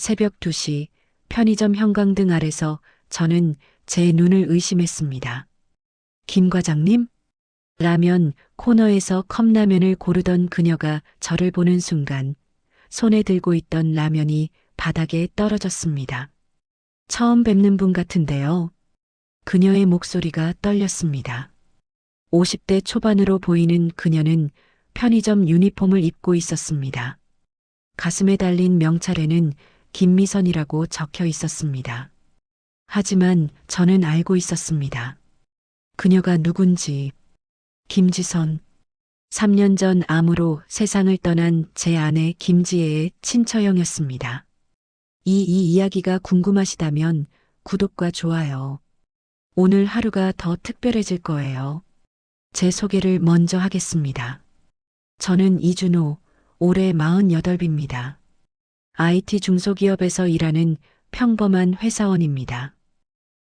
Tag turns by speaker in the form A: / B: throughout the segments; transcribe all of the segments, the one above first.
A: 새벽 2시 편의점 형광등 아래서 저는 제 눈을 의심했습니다. 김 과장님? 라면 코너에서 컵라면을 고르던 그녀가 저를 보는 순간 손에 들고 있던 라면이 바닥에 떨어졌습니다. 처음 뵙는 분 같은데요. 그녀의 목소리가 떨렸습니다. 50대 초반으로 보이는 그녀는 편의점 유니폼을 입고 있었습니다. 가슴에 달린 명찰에는 김미선이라고 적혀 있었습니다. 하지만 저는 알고 있었습니다. 그녀가 누군지. 김지선. 3년 전 암으로 세상을 떠난 제 아내 김지혜의 친처형이었습니다. 이 이야기가 궁금하시다면 구독과 좋아요. 오늘 하루가 더 특별해질 거예요. 제 소개를 먼저 하겠습니다. 저는 이준호, 올해 48입니다. IT 중소기업에서 일하는 평범한 회사원입니다.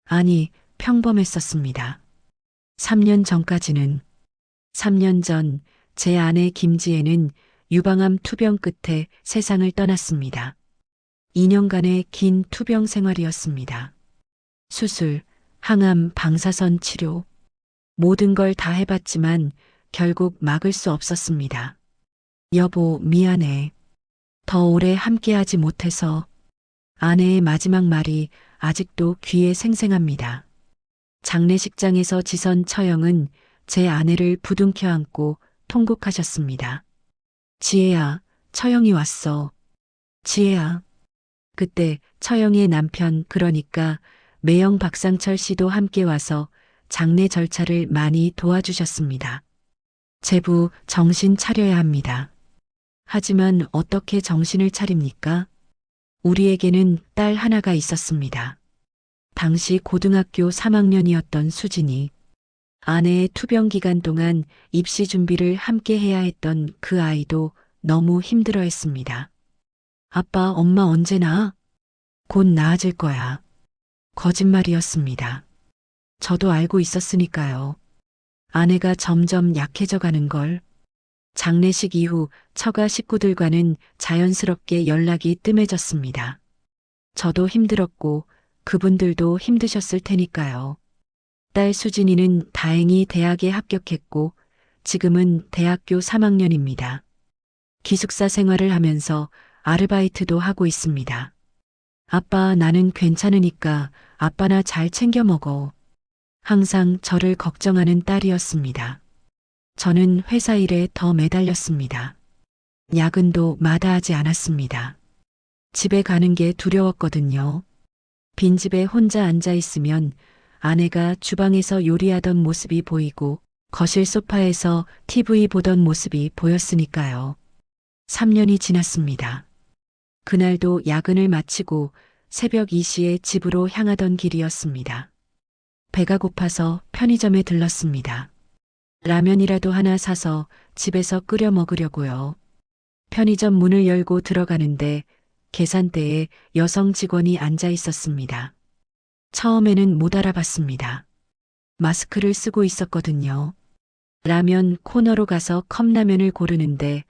A: 아니, 평범했었습니다. 3년 전까지는. 3년 전 제 아내 김지혜는 유방암 투병 끝에 세상을 떠났습니다. 2년간의 긴 투병 생활이었습니다. 수술, 항암, 방사선 치료, 모든 걸 다 해봤지만 결국 막을 수 없었습니다. 여보, 미안해. 더 오래 함께하지 못해서. 아내의 마지막 말이 아직도 귀에 생생합니다. 장례식장에서 지선 처형은 제 아내를 부둥켜 안고 통곡하셨습니다. 지혜야, 처형이 왔어. 지혜야. 그때 처형의 남편, 그러니까 매형 박상철 씨도 함께 와서 장례 절차를 많이 도와주셨습니다. 제부, 정신 차려야 합니다. 하지만 어떻게 정신을 차립니까? 우리에게는 딸 하나가 있었습니다. 당시 고등학교 3학년이었던 수진이. 아내의 투병 기간 동안 입시 준비를 함께 해야 했던 그 아이도 너무 힘들어 했습니다. 아빠, 엄마 언제 나? 곧 나아질 거야. 거짓말이었습니다. 저도 알고 있었으니까요. 아내가 점점 약해져 가는 걸. 장례식 이후 처가 식구들과는 자연스럽게 연락이 뜸해졌습니다. 저도 힘들었고 그분들도 힘드셨을 테니까요. 딸 수진이는 다행히 대학에 합격했고 지금은 대학교 3학년입니다. 기숙사 생활을 하면서 아르바이트도 하고 있습니다. 아빠, 나는 괜찮으니까 아빠나 잘 챙겨 먹어. 항상 저를 걱정하는 딸이었습니다. 저는 회사 일에 더 매달렸습니다. 야근도 마다하지 않았습니다. 집에 가는 게 두려웠거든요. 빈집에 혼자 앉아 있으면 아내가 주방에서 요리하던 모습이 보이고 거실 소파에서 TV 보던 모습이 보였으니까요. 3년이 지났습니다. 그날도 야근을 마치고 새벽 2시에 집으로 향하던 길이었습니다. 배가 고파서 편의점에 들렀습니다. 라면이라도 하나 사서 집에서 끓여 먹으려고요. 편의점 문을 열고 들어가는데 계산대에 여성 직원이 앉아 있었습니다. 처음에는 못 알아봤습니다. 마스크를 쓰고 있었거든요. 라면 코너로 가서 컵라면을 고르는데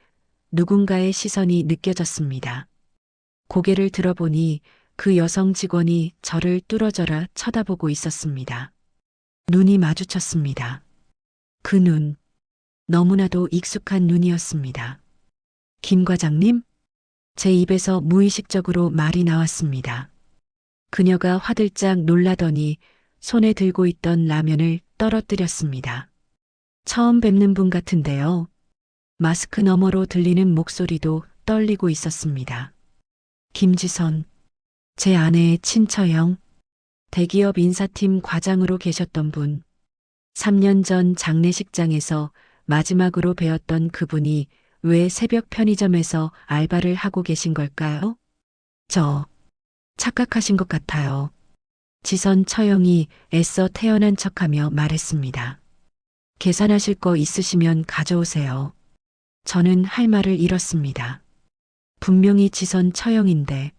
A: 누군가의 시선이 느껴졌습니다. 고개를 들어보니 그 여성 직원이 저를 뚫어져라 쳐다보고 있었습니다. 눈이 마주쳤습니다. 그 눈, 너무나도 익숙한 눈이었습니다. 김 과장님? 제 입에서 무의식적으로 말이 나왔습니다. 그녀가 화들짝 놀라더니 손에 들고 있던 라면을 떨어뜨렸습니다. 처음 뵙는 분 같은데요. 마스크 너머로 들리는 목소리도 떨리고 있었습니다. 김지선, 제 아내의 친처형, 대기업 인사팀 과장으로 계셨던 분. 3년 전 장례식장에서 마지막으로 뵈었던 그분이 왜 새벽 편의점에서 알바를 하고 계신 걸까요? 착각하신 것 같아요. 지선 처형이 애써 태어난 척하며 말했습니다. 계산하실 거 있으시면 가져오세요. 저는 할 말을 잃었습니다. 분명히 지선 처형인데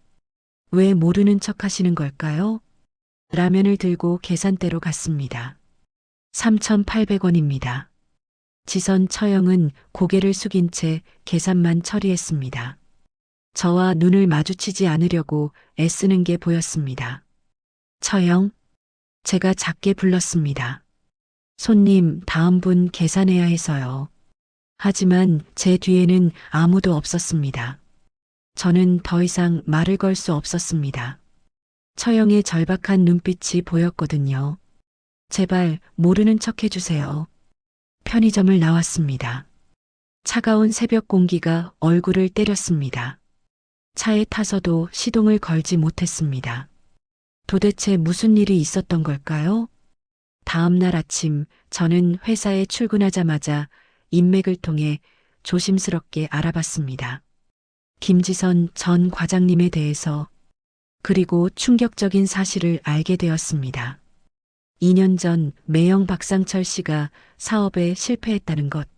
A: 왜 모르는 척 하시는 걸까요? 라면을 들고 계산대로 갔습니다. 3,800원입니다. 지선 처형은 고개를 숙인 채 계산만 처리했습니다. 저와 눈을 마주치지 않으려고 애쓰는 게 보였습니다. 처형, 제가 작게 불렀습니다. 손님, 다음 분 계산해야 해서요. 하지만 제 뒤에는 아무도 없었습니다. 저는 더 이상 말을 걸 수 없었습니다. 처형의 절박한 눈빛이 보였거든요. 제발 모르는 척 해주세요. 편의점을 나왔습니다. 차가운 새벽 공기가 얼굴을 때렸습니다. 차에 타서도 시동을 걸지 못했습니다. 도대체 무슨 일이 있었던 걸까요? 다음 날 아침 저는 회사에 출근하자마자 인맥을 통해 조심스럽게 알아봤습니다. 김지선 전 과장님에 대해서, 그리고 충격적인 사실을 알게 되었습니다. 2년 전 매형 박상철 씨가 사업에 실패했다는 것,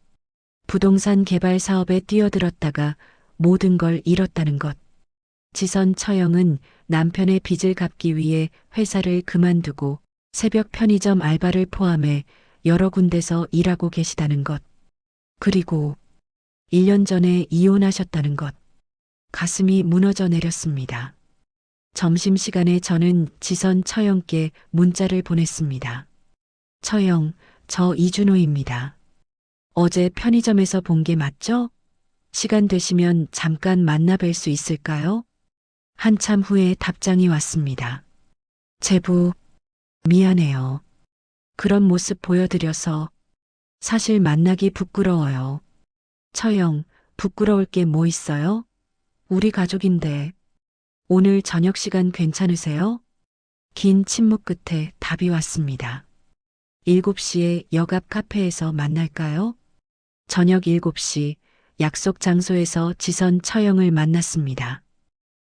A: 부동산 개발 사업에 뛰어들었다가 모든 걸 잃었다는 것, 지선 처형은 남편의 빚을 갚기 위해 회사를 그만두고 새벽 편의점 알바를 포함해 여러 군데서 일하고 계시다는 것, 그리고 1년 전에 이혼하셨다는 것, 가슴이 무너져 내렸습니다. 점심시간에 저는 지선 처형께 문자를 보냈습니다. 처형, 저 이준호입니다. 어제 편의점에서 본 게 맞죠? 시간 되시면 잠깐 만나 뵐 수 있을까요? 한참 후에 답장이 왔습니다. 제부, 미안해요. 그런 모습 보여드려서 사실 만나기 부끄러워요. 처형, 부끄러울 게 뭐 있어요? 우리 가족인데. 오늘 저녁 시간 괜찮으세요? 긴 침묵 끝에 답이 왔습니다. 7시에 역 앞 카페에서 만날까요? 저녁 7시 약속 장소에서 지선 처형을 만났습니다.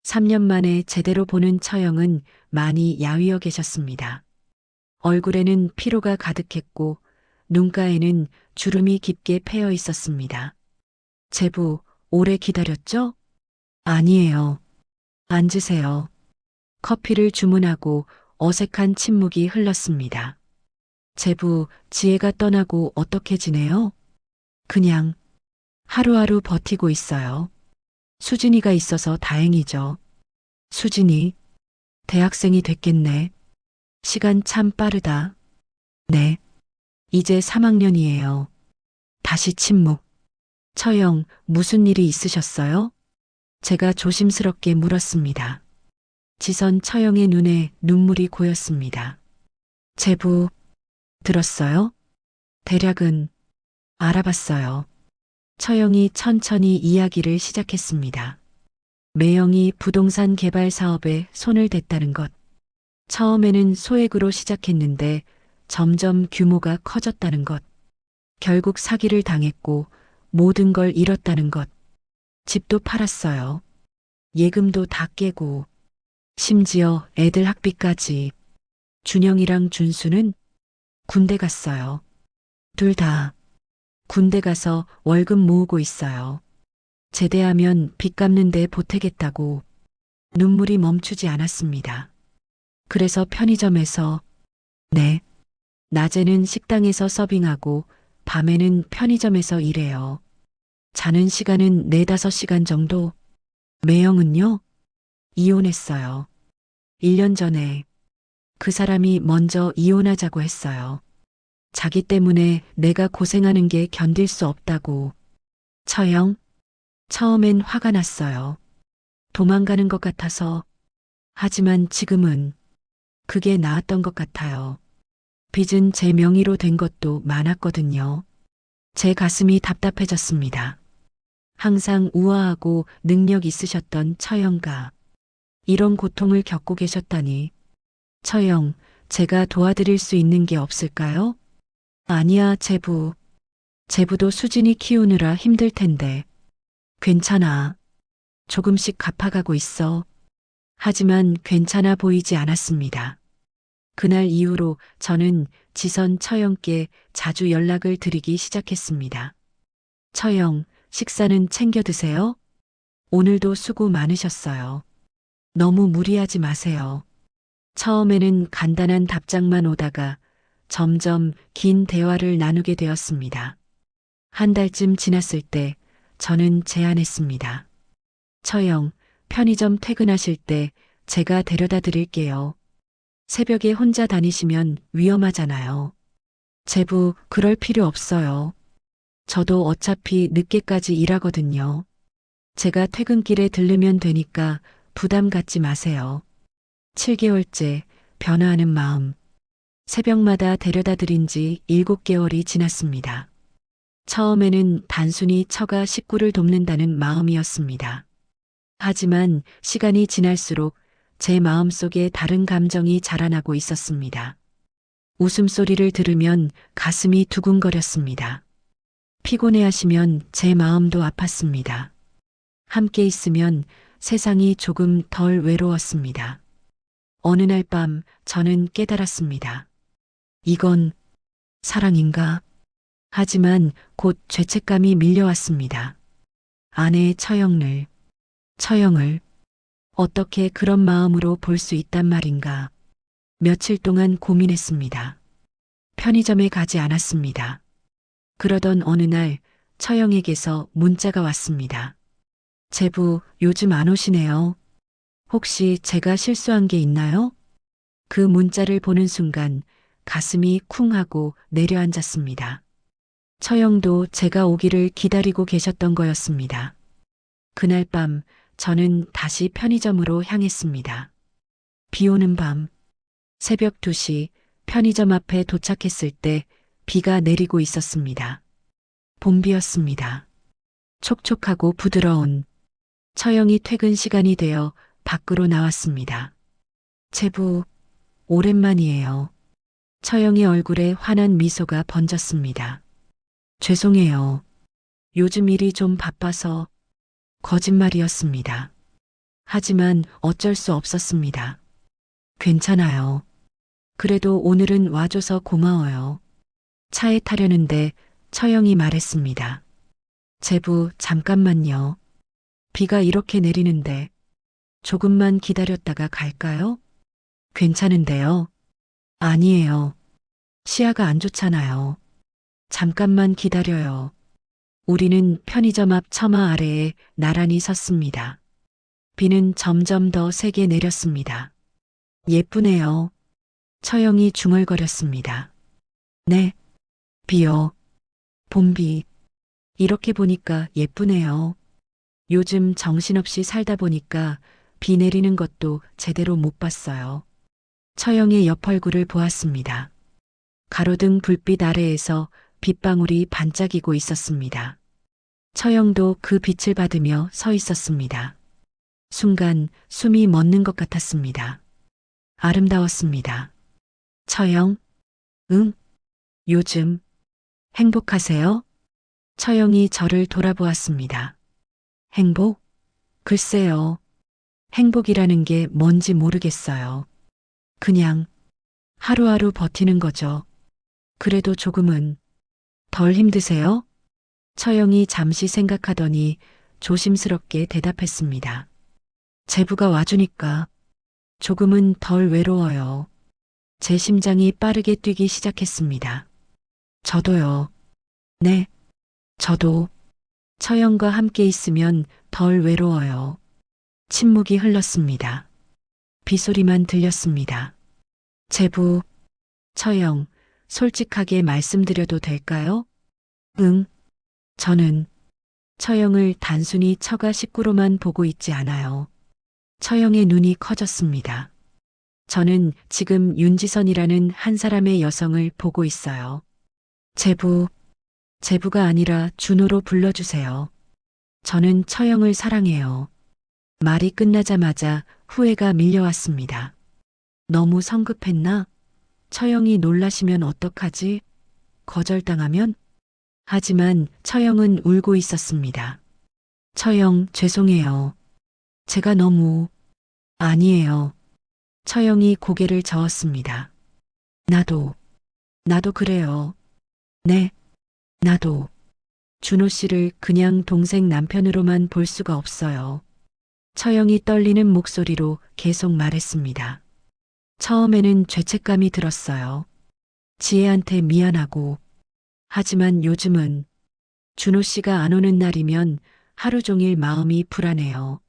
A: 3년 만에 제대로 보는 처형은 많이 야위어 계셨습니다. 얼굴에는 피로가 가득했고 눈가에는 주름이 깊게 패여 있었습니다. 제부, 오래 기다렸죠? 아니에요. 앉으세요. 커피를 주문하고 어색한 침묵이 흘렀습니다. 제부, 지혜가 떠나고 어떻게 지내요? 그냥 하루하루 버티고 있어요. 수진이가 있어서 다행이죠. 수진이 대학생이 됐겠네. 시간 참 빠르다. 네. 이제 3학년이에요. 다시 침묵. 처형, 무슨 일이 있으셨어요? 제가 조심스럽게 물었습니다. 지선 처형의 눈에 눈물이 고였습니다. 제부, 들었어요? 대략은 알아봤어요. 처형이 천천히 이야기를 시작했습니다. 매형이 부동산 개발 사업에 손을 댔다는 것. 처음에는 소액으로 시작했는데 점점 규모가 커졌다는 것. 결국 사기를 당했고 모든 걸 잃었다는 것. 집도 팔았어요. 예금도 다 깨고 심지어 애들 학비까지. 준영이랑 준수는 군대 갔어요. 둘 다 군대 가서 월급 모으고 있어요. 제대하면 빚 갚는 데 보태겠다고. 눈물이 멈추지 않았습니다. 그래서 편의점에서, 네, 낮에는 식당에서 서빙하고 밤에는 편의점에서 일해요. 자는 시간은 4~5시간 정도. 매형은요? 이혼했어요. 1년 전에 그 사람이 먼저 이혼하자고 했어요. 자기 때문에 내가 고생하는 게 견딜 수 없다고. 처형, 처음엔 화가 났어요. 도망가는 것 같아서. 하지만 지금은 그게 나았던 것 같아요. 빚은 제 명의로 된 것도 많았거든요. 제 가슴이 답답해졌습니다. 항상 우아하고 능력 있으셨던 처형가. 이런 고통을 겪고 계셨다니. 처형, 제가 도와드릴 수 있는 게 없을까요? 아니야, 제부. 제부도 수진이 키우느라 힘들 텐데. 괜찮아. 조금씩 갚아가고 있어. 하지만 괜찮아 보이지 않았습니다. 그날 이후로 저는 지선 처형께 자주 연락을 드리기 시작했습니다. 처형, 식사는 챙겨 드세요? 오늘도 수고 많으셨어요. 너무 무리하지 마세요. 처음에는 간단한 답장만 오다가 점점 긴 대화를 나누게 되었습니다. 한 달쯤 지났을 때 저는 제안했습니다. 처형, 편의점 퇴근하실 때 제가 데려다 드릴게요. 새벽에 혼자 다니시면 위험하잖아요. 제부, 그럴 필요 없어요. 저도 어차피 늦게까지 일하거든요. 제가 퇴근길에 들르면 되니까 부담 갖지 마세요. 7개월째 변화하는 마음. 새벽마다 데려다 드린 지 7개월이 지났습니다. 처음에는 단순히 처가 식구를 돕는다는 마음이었습니다. 하지만 시간이 지날수록 제 마음속에 다른 감정이 자라나고 있었습니다. 웃음소리를 들으면 가슴이 두근거렸습니다. 피곤해하시면 제 마음도 아팠습니다. 함께 있으면 세상이 조금 덜 외로웠습니다. 어느 날 밤 저는 깨달았습니다. 이건 사랑인가? 하지만 곧 죄책감이 밀려왔습니다. 아내의 처형을 어떻게 그런 마음으로 볼 수 있단 말인가? 며칠 동안 고민했습니다. 편의점에 가지 않았습니다. 그러던 어느 날 처형에게서 문자가 왔습니다. 제부, 요즘 안 오시네요. 혹시 제가 실수한 게 있나요? 그 문자를 보는 순간 가슴이 쿵 하고 내려앉았습니다. 처형도 제가 오기를 기다리고 계셨던 거였습니다. 그날 밤 저는 다시 편의점으로 향했습니다. 비 오는 밤, 새벽 2시 편의점 앞에 도착했을 때 비가 내리고 있었습니다. 봄비였습니다. 촉촉하고 부드러운. 처형이 퇴근 시간이 되어 밖으로 나왔습니다. 제부, 오랜만이에요. 처형의 얼굴에 환한 미소가 번졌습니다. 죄송해요. 요즘 일이 좀 바빠서. 거짓말이었습니다. 하지만 어쩔 수 없었습니다. 괜찮아요. 그래도 오늘은 와줘서 고마워요. 차에 타려는데 처형이 말했습니다. 제부, 잠깐만요. 비가 이렇게 내리는데 조금만 기다렸다가 갈까요? 괜찮은데요. 아니에요. 시야가 안 좋잖아요. 잠깐만 기다려요. 우리는 편의점 앞 처마 아래에 나란히 섰습니다. 비는 점점 더 세게 내렸습니다. 예쁘네요. 처형이 중얼거렸습니다. 네. 비요. 봄비. 이렇게 보니까 예쁘네요. 요즘 정신없이 살다 보니까 비 내리는 것도 제대로 못 봤어요. 처형의 옆 얼굴을 보았습니다. 가로등 불빛 아래에서 빗방울이 반짝이고 있었습니다. 처형도 그 빛을 받으며 서 있었습니다. 순간 숨이 멎는 것 같았습니다. 아름다웠습니다. 처형, 응? 요즘 행복하세요? 처형이 저를 돌아보았습니다. 행복? 글쎄요. 행복이라는 게 뭔지 모르겠어요. 그냥 하루하루 버티는 거죠. 그래도 조금은 덜 힘드세요? 처형이 잠시 생각하더니 조심스럽게 대답했습니다. 제부가 와주니까 조금은 덜 외로워요. 제 심장이 빠르게 뛰기 시작했습니다. 저도요. 네, 저도. 처형과 함께 있으면 덜 외로워요. 침묵이 흘렀습니다. 빗소리만 들렸습니다. 제부, 처형, 솔직하게 말씀드려도 될까요? 응. 저는 처형을 단순히 처가 식구로만 보고 있지 않아요. 처형의 눈이 커졌습니다. 저는 지금 윤지선이라는 한 사람의 여성을 보고 있어요. 제부가 아니라 준호로 불러주세요. 저는 처형을 사랑해요. 말이 끝나자마자 후회가 밀려왔습니다. 너무 성급했나? 처형이 놀라시면 어떡하지? 거절당하면? 하지만 처형은 울고 있었습니다. 처형, 죄송해요. 제가 너무... 아니에요. 처형이 고개를 저었습니다. 나도 그래요. 네, 나도. 준호 씨를 그냥 동생 남편으로만 볼 수가 없어요. 처형이 떨리는 목소리로 계속 말했습니다. 처음에는 죄책감이 들었어요. 지혜한테 미안하고. 하지만 요즘은 준호 씨가 안 오는 날이면 하루 종일 마음이 불안해요.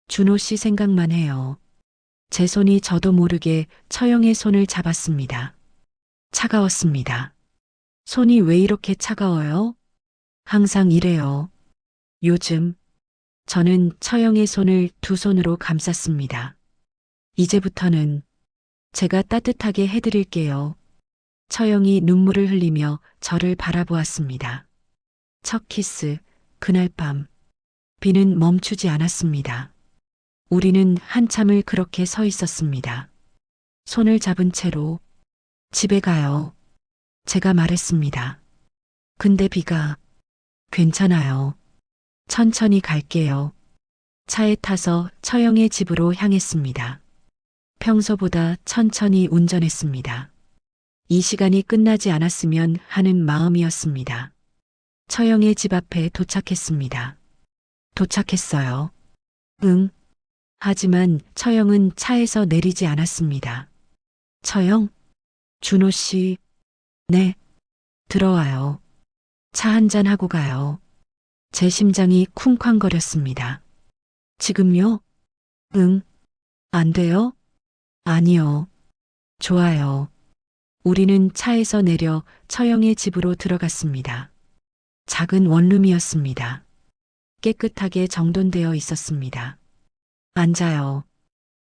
A: 준호 씨 생각만 해요. 제 손이 저도 모르게 처형의 손을 잡았습니다. 차가웠습니다. 손이 왜 이렇게 차가워요? 항상 이래요. 요즘 저는 처형의 손을 두 손으로 감쌌습니다. 이제부터는 제가 따뜻하게 해드릴게요. 처형이 눈물을 흘리며 저를 바라보았습니다. 첫 키스, 그날 밤, 비는 멈추지 않았습니다. 우리는 한참을 그렇게 서 있었습니다. 손을 잡은 채로 집에 가요. 제가 말했습니다. 근데 비가 괜찮아요. 천천히 갈게요. 차에 타서 처형의 집으로 향했습니다. 평소보다 천천히 운전했습니다. 이 시간이 끝나지 않았으면 하는 마음이었습니다. 처형의 집 앞에 도착했습니다. 도착했어요. 응. 하지만 처형은 차에서 내리지 않았습니다. 처형? 준호 씨. 네. 들어와요. 차 한잔 하고 가요. 제 심장이 쿵쾅거렸습니다. 지금요? 응. 안 돼요? 아니요. 좋아요. 우리는 차에서 내려 처형의 집으로 들어갔습니다. 작은 원룸이었습니다. 깨끗하게 정돈되어 있었습니다. 앉아요.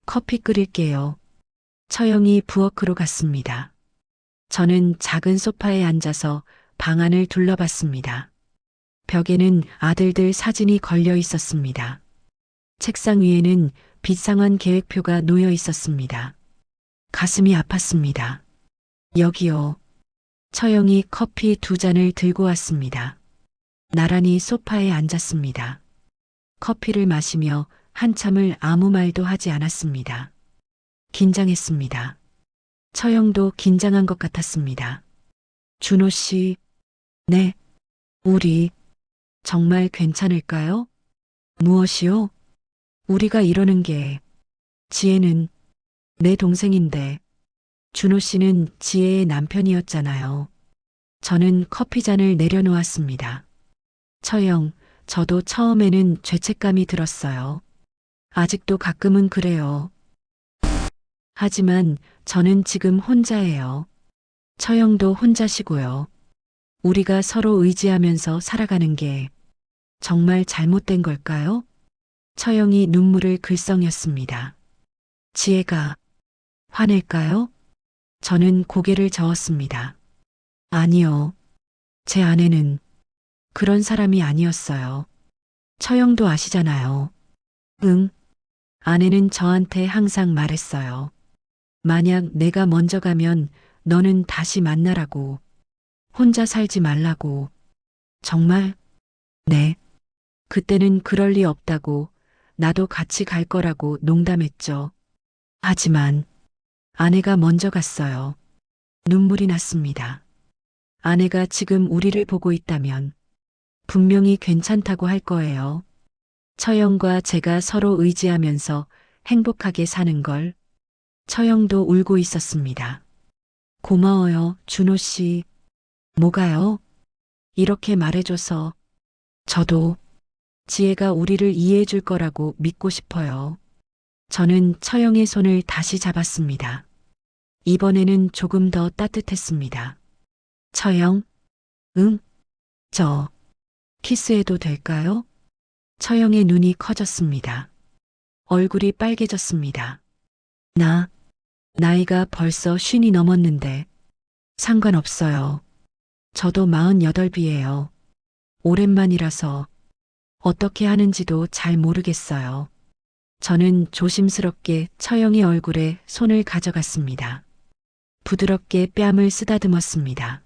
A: 커피 끓일게요. 처형이 부엌으로 갔습니다. 저는 작은 소파에 앉아서 방 안을 둘러봤습니다. 벽에는 아들들 사진이 걸려 있었습니다. 책상 위에는 빚상환 계획표가 놓여 있었습니다. 가슴이 아팠습니다. 여기요. 처형이 커피 두 잔을 들고 왔습니다. 나란히 소파에 앉았습니다. 커피를 마시며 한참을 아무 말도 하지 않았습니다. 긴장했습니다. 처형도 긴장한 것 같았습니다. 준호 씨, 네, 우리 정말 괜찮을까요? 무엇이요? 우리가 이러는 게 지혜는 내 동생인데 준호 씨는 지혜의 남편이었잖아요. 저는 커피잔을 내려놓았습니다. 처형, 저도 처음에는 죄책감이 들었어요. 아직도 가끔은 그래요. 하지만 저는 지금 혼자예요. 처형도 혼자시고요. 우리가 서로 의지하면서 살아가는 게 정말 잘못된 걸까요? 처형이 눈물을 글썽였습니다. 지혜가 화낼까요? 저는 고개를 저었습니다. 아니요. 제 아내는 그런 사람이 아니었어요. 처형도 아시잖아요. 응. 아내는 저한테 항상 말했어요. 만약 내가 먼저 가면 너는 다시 만나라고. 혼자 살지 말라고. 정말? 네. 그때는 그럴 리 없다고 나도 같이 갈 거라고 농담했죠. 하지만 아내가 먼저 갔어요. 눈물이 났습니다. 아내가 지금 우리를 보고 있다면 분명히 괜찮다고 할 거예요. 처형과 제가 서로 의지하면서 행복하게 사는 걸. 처형도 울고 있었습니다. 고마워요, 준호 씨. 뭐가요? 이렇게 말해줘서. 저도 지혜가 우리를 이해해 줄 거라고 믿고 싶어요. 저는 처형의 손을 다시 잡았습니다. 이번에는 조금 더 따뜻했습니다. 처형? 응? 저 키스해도 될까요? 처형의 눈이 커졌습니다. 얼굴이 빨개졌습니다. 나이가 벌써 50이 넘었는데 상관없어요. 저도 48이에요. 오랜만이라서 어떻게 하는지도 잘 모르겠어요. 저는 조심스럽게 처형의 얼굴에 손을 가져갔습니다. 부드럽게 뺨을 쓰다듬었습니다.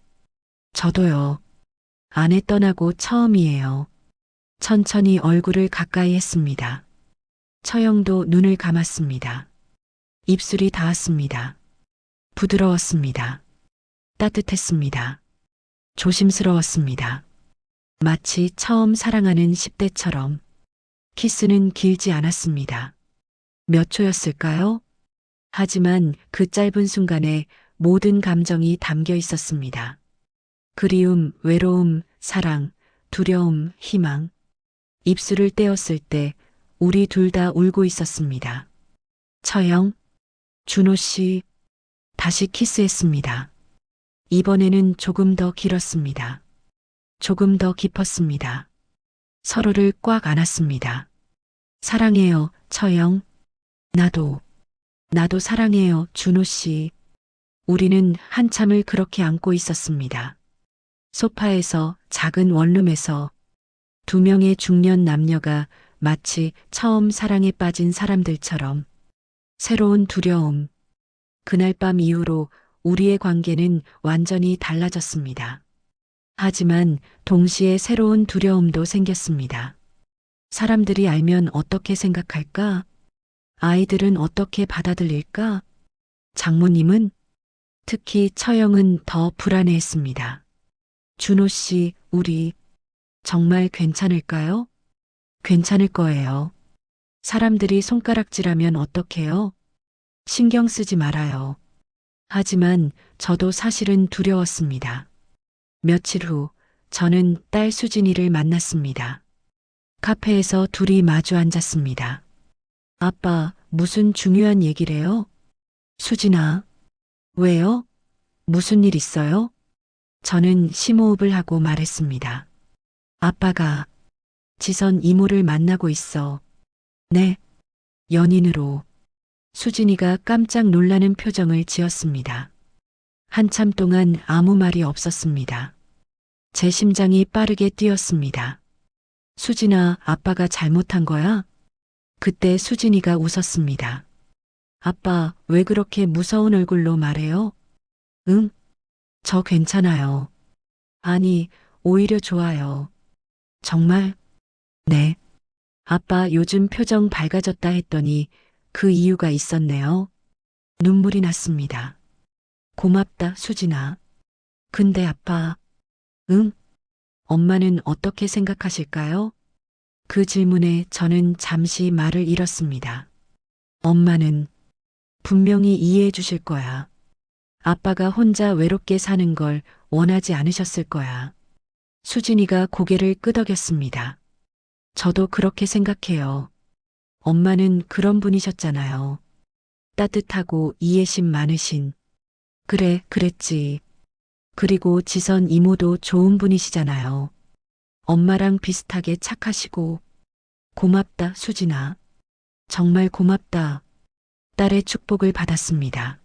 A: 저도요. 아내 떠나고 처음이에요. 천천히 얼굴을 가까이 했습니다. 처형도 눈을 감았습니다. 입술이 닿았습니다. 부드러웠습니다. 따뜻했습니다. 조심스러웠습니다. 마치 처음 사랑하는 10대처럼. 키스는 길지 않았습니다. 몇 초였을까요? 하지만 그 짧은 순간에 모든 감정이 담겨 있었습니다. 그리움, 외로움, 사랑, 두려움, 희망. 입술을 떼었을 때 우리 둘 다 울고 있었습니다. 처형, 준호 씨, 다시 키스했습니다. 이번에는 조금 더 길었습니다. 조금 더 깊었습니다. 서로를 꽉 안았습니다. 사랑해요, 처형. 나도 사랑해요, 준호 씨. 우리는 한참을 그렇게 안고 있었습니다. 소파에서, 작은 원룸에서 두 명의 중년 남녀가 마치 처음 사랑에 빠진 사람들처럼 새로운 두려움. 그날 밤 이후로 우리의 관계는 완전히 달라졌습니다. 하지만 동시에 새로운 두려움도 생겼습니다. 사람들이 알면 어떻게 생각할까? 아이들은 어떻게 받아들일까? 장모님은, 특히 처형은 더 불안해했습니다. 준호 씨, 우리 정말 괜찮을까요? 괜찮을 거예요. 사람들이 손가락질하면 어떡해요? 신경 쓰지 말아요. 하지만 저도 사실은 두려웠습니다. 며칠 후 저는 딸 수진이를 만났습니다. 카페에서 둘이 마주 앉았습니다. 아빠, 무슨 중요한 얘기래요? 수진아, 왜요? 무슨 일 있어요? 저는 심호흡을 하고 말했습니다. 아빠가 지선 이모를 만나고 있어. 네, 연인으로. 수진이가 깜짝 놀라는 표정을 지었습니다. 한참 동안 아무 말이 없었습니다. 제 심장이 빠르게 뛰었습니다. 수진아, 아빠가 잘못한 거야? 그때 수진이가 웃었습니다. 아빠, 왜 그렇게 무서운 얼굴로 말해요? 응? 저 괜찮아요. 아니, 오히려 좋아요. 정말? 네. 아빠 요즘 표정 밝아졌다 했더니 그 이유가 있었네요. 눈물이 났습니다. 고맙다, 수진아. 근데 아빠, 응? 엄마는 어떻게 생각하실까요? 그 질문에 저는 잠시 말을 잃었습니다. 엄마는 분명히 이해해 주실 거야. 아빠가 혼자 외롭게 사는 걸 원하지 않으셨을 거야. 수진이가 고개를 끄덕였습니다. 저도 그렇게 생각해요. 엄마는 그런 분이셨잖아요. 따뜻하고 이해심 많으신. 그래, 그랬지. 그리고 지선 이모도 좋은 분이시잖아요. 엄마랑 비슷하게 착하시고. 고맙다, 수진아. 정말 고맙다. 딸의 축복을 받았습니다.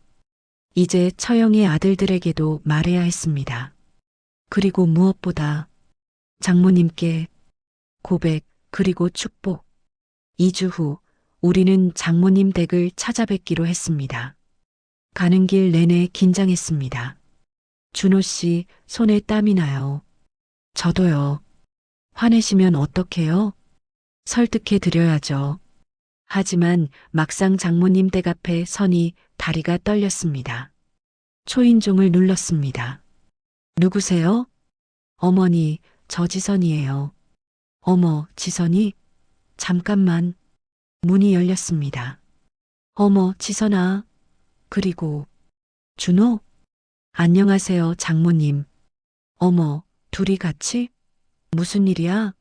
A: 이제 처형의 아들들에게도 말해야 했습니다. 그리고 무엇보다 장모님께 고백, 그리고 축복. 2주 후 우리는 장모님 댁을 찾아뵙기로 했습니다. 가는 길 내내 긴장했습니다. 준호 씨, 손에 땀이 나요. 저도요. 화내시면 어떡해요? 설득해 드려야죠. 하지만 막상 장모님 댁 앞에 서니 다리가 떨렸습니다. 초인종을 눌렀습니다. 누구세요? 어머니, 저 지선이에요. 어머, 지선이? 잠깐만. 문이 열렸습니다. 어머, 지선아. 그리고 준호? 안녕하세요, 장모님. 어머, 둘이 같이? 무슨 일이야?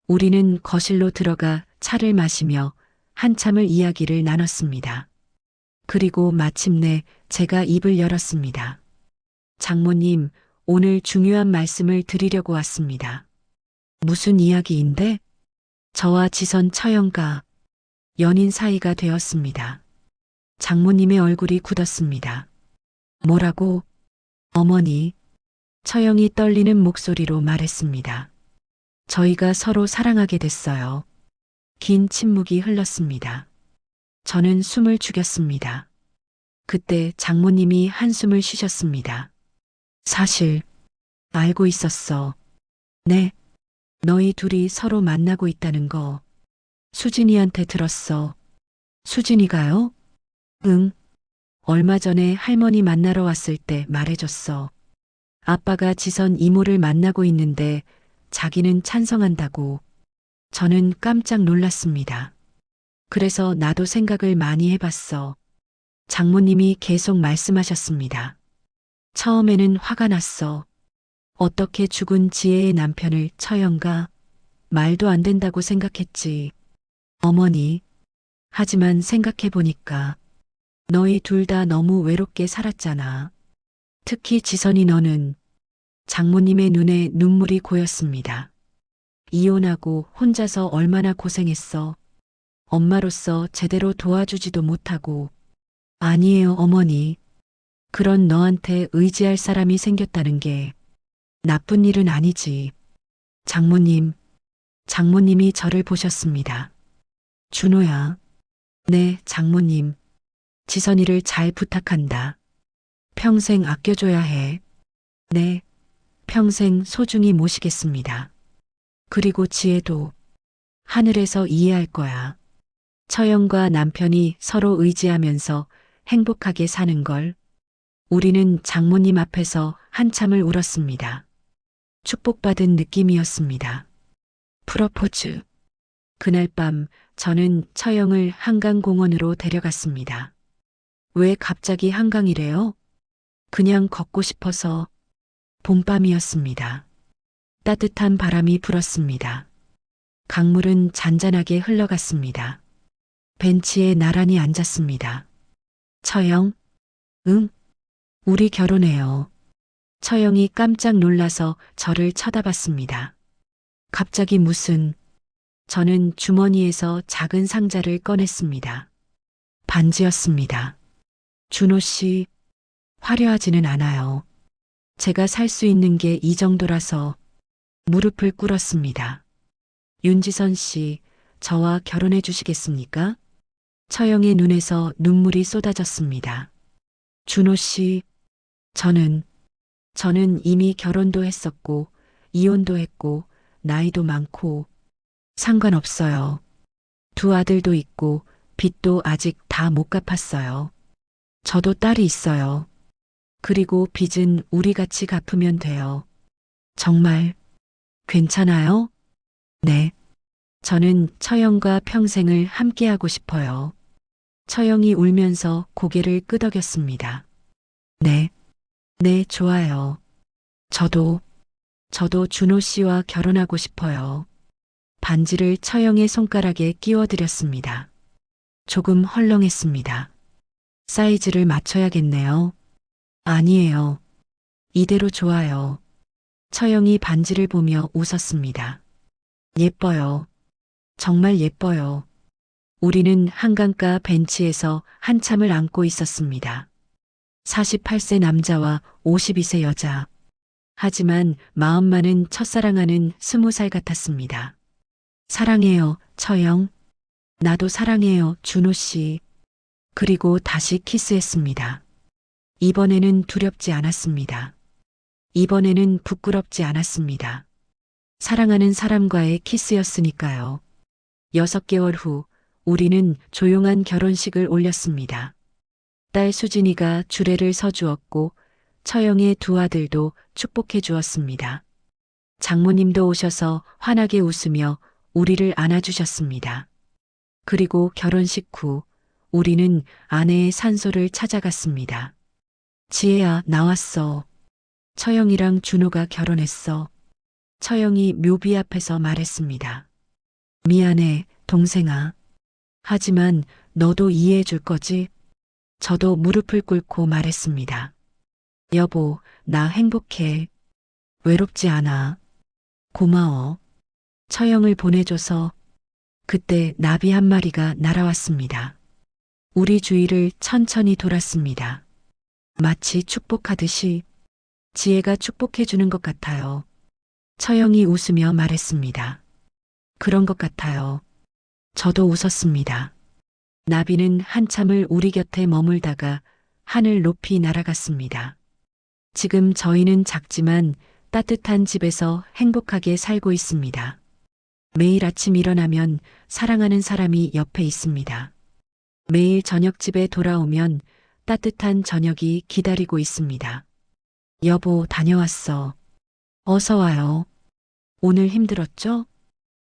A: 우리는 거실로 들어가 차를 마시며 한참을 이야기를 나눴습니다. 그리고 마침내 제가 입을 열었습니다. 장모님, 오늘 중요한 말씀을 드리려고 왔습니다. 무슨 이야기인데? 저와 지선 처형과 연인 사이가 되었습니다. 장모님의 얼굴이 굳었습니다. 뭐라고? 어머니, 처형이 떨리는 목소리로 말했습니다. 저희가 서로 사랑하게 됐어요. 긴 침묵이 흘렀습니다. 저는 숨을 죽였습니다. 그때 장모님이 한숨을 쉬셨습니다. 사실, 알고 있었어. 네, 너희 둘이 서로 만나고 있다는 거. 수진이한테 들었어. 수진이가요? 응. 얼마 전에 할머니 만나러 왔을 때 말해줬어. 아빠가 지선 이모를 만나고 있는데 자기는 찬성한다고. 저는 깜짝 놀랐습니다. 그래서 나도 생각을 많이 해봤어. 장모님이 계속 말씀하셨습니다. 처음에는 화가 났어. 어떻게 죽은 지혜의 남편을 처형가? 말도 안 된다고 생각했지. 어머니, 하지만 생각해보니까 너희 둘 다 너무 외롭게 살았잖아. 특히 지선이 너는 장모님의 눈에 눈물이 고였습니다. 이혼하고 혼자서 얼마나 고생했어. 엄마로서 제대로 도와주지도 못하고. 아니에요, 어머니. 그런 너한테 의지할 사람이 생겼다는 게 나쁜 일은 아니지. 장모님이 저를 보셨습니다. 준호야. 네, 장모님. 지선이를 잘 부탁한다. 평생 아껴줘야 해. 네, 평생 소중히 모시겠습니다. 그리고 지혜도 하늘에서 이해할 거야. 처형과 남편이 서로 의지하면서 행복하게 사는 걸 우리는 장모님 앞에서 한참을 울었습니다. 축복받은 느낌이었습니다. 프러포즈. 그날 밤 저는 처형을 한강공원으로 데려갔습니다. 왜 갑자기 한강이래요? 그냥 걷고 싶어서. 봄밤이었습니다. 따뜻한 바람이 불었습니다. 강물은 잔잔하게 흘러갔습니다. 벤치에 나란히 앉았습니다. 처형? 응? 우리 결혼해요. 처형이 깜짝 놀라서 저를 쳐다봤습니다. 갑자기 무슨. 저는 주머니에서 작은 상자를 꺼냈습니다. 반지였습니다. 준호 씨, 화려하지는 않아요. 제가 살 수 있는 게 이 정도라서. 무릎을 꿇었습니다. 윤지선 씨, 저와 결혼해 주시겠습니까? 처형의 눈에서 눈물이 쏟아졌습니다. 준호 씨, 저는 이미 결혼도 했었고, 이혼도 했고, 나이도 많고, 상관없어요. 두 아들도 있고, 빚도 아직 다 못 갚았어요. 저도 딸이 있어요. 그리고 빚은 우리 같이 갚으면 돼요. 정말 괜찮아요? 네. 저는 처형과 평생을 함께하고 싶어요. 처형이 울면서 고개를 끄덕였습니다. 네. 네, 좋아요. 저도 준호 씨와 결혼하고 싶어요. 반지를 처형의 손가락에 끼워드렸습니다. 조금 헐렁했습니다. 사이즈를 맞춰야겠네요. 아니에요. 이대로 좋아요. 처형이 반지를 보며 웃었습니다. 예뻐요. 정말 예뻐요. 우리는 한강가 벤치에서 한참을 앉고 있었습니다. 48세 남자와 52세 여자. 하지만 마음만은 첫사랑하는 20살 같았습니다. 사랑해요, 처형. 나도 사랑해요, 준호 씨. 그리고 다시 키스했습니다. 이번에는 두렵지 않았습니다. 이번에는 부끄럽지 않았습니다. 사랑하는 사람과의 키스였으니까요. 6개월 후 우리는 조용한 결혼식을 올렸습니다. 딸 수진이가 주례를 서주었고 처형의 두 아들도 축복해 주었습니다. 장모님도 오셔서 환하게 웃으며 우리를 안아주셨습니다. 그리고 결혼식 후 우리는 아내의 산소를 찾아갔습니다. 지혜야, 나왔어. 처형이랑 준호가 결혼했어. 처형이 묘비 앞에서 말했습니다. 미안해, 동생아. 하지만 너도 이해해 줄 거지? 저도 무릎을 꿇고 말했습니다. 여보, 나 행복해. 외롭지 않아. 고마워. 처형을 보내줘서. 그때 나비 한 마리가 날아왔습니다. 우리 주위를 천천히 돌았습니다. 마치 축복하듯이. 지혜가 축복해주는 것 같아요. 처형이 웃으며 말했습니다. 그런 것 같아요. 저도 웃었습니다. 나비는 한참을 우리 곁에 머물다가 하늘 높이 날아갔습니다. 지금 저희는 작지만 따뜻한 집에서 행복하게 살고 있습니다. 매일 아침 일어나면 사랑하는 사람이 옆에 있습니다. 매일 저녁 집에 돌아오면 따뜻한 저녁이 기다리고 있습니다. 여보, 다녀왔어. 어서 와요. 오늘 힘들었죠?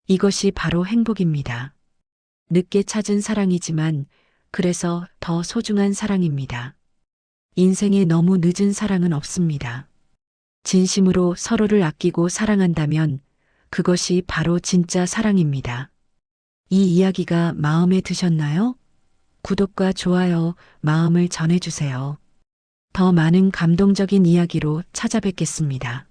A: 이것이 바로 행복입니다. 늦게 찾은 사랑이지만 그래서 더 소중한 사랑입니다. 인생에 너무 늦은 사랑은 없습니다. 진심으로 서로를 아끼고 사랑한다면 그것이 바로 진짜 사랑입니다. 이 이야기가 마음에 드셨나요? 구독과 좋아요, 마음을 전해주세요. 더 많은 감동적인 이야기로 찾아뵙겠습니다.